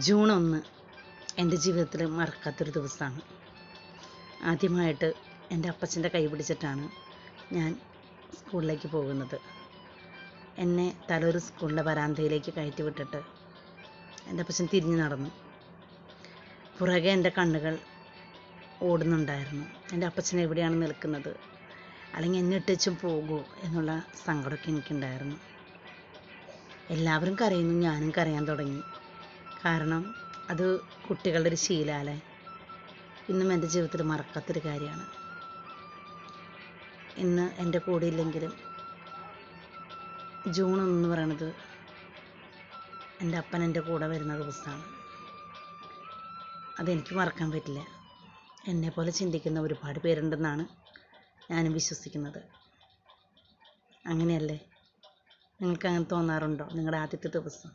June 1 എൻ്റെ ജീവിതത്തിൽ മറക്കാത്തൊരു ദിവസമാണ്. ആദ്യമായിട്ട് എൻ്റെ അപ്പച്ചൻ്റെ കൈ പിടിച്ചിട്ടാണ് ഞാൻ സ്കൂളിലേക്ക് പോകുന്നത്. എന്നെ തലൂർ സ്കൂളിൻ്റെ വരാന്തയിലേക്ക് കയറ്റി വിട്ടിട്ട് എൻ്റെ അപ്പച്ചൻ തിരിഞ്ഞു നടന്നു. പുറകെ എൻ്റെ കണ്ണുകൾ ഓടുന്നുണ്ടായിരുന്നു. എൻ്റെ അപ്പച്ചൻ എവിടെയാണ് നിൽക്കുന്നത്, അല്ലെങ്കിൽ എന്നെ ഇട്ടുവെച്ചും പോകുമോ എന്നുള്ള സങ്കടമൊക്കെ എനിക്കുണ്ടായിരുന്നു. എല്ലാവരും കരയുന്നു, ഞാനും കരയാൻ തുടങ്ങി. കാരണം അത് കുട്ടികളുടെ ഒരു ശീലമല്ലേ. ഇന്നും എൻ്റെ ജീവിതത്തിൽ മറക്കാത്തൊരു കാര്യമാണ്. ഇന്ന് എൻ്റെ കൂടെ ഇല്ലെങ്കിലും ജൂൺ 1 എന്ന് പറയണത് എൻ്റെ അപ്പൻ എൻ്റെ കൂടെ വരുന്ന ദിവസമാണ്. അതെനിക്ക് മറക്കാൻ പറ്റില്ല. എന്നെപ്പോലെ ചിന്തിക്കുന്ന ഒരുപാട് പേരുണ്ടെന്നാണ് ഞാനും വിശ്വസിക്കുന്നത്. അങ്ങനെയല്ലേ? നിങ്ങൾക്ക് അങ്ങനെ തോന്നാറുണ്ടോ നിങ്ങളുടെ ആദ്യത്തെ ദിവസം?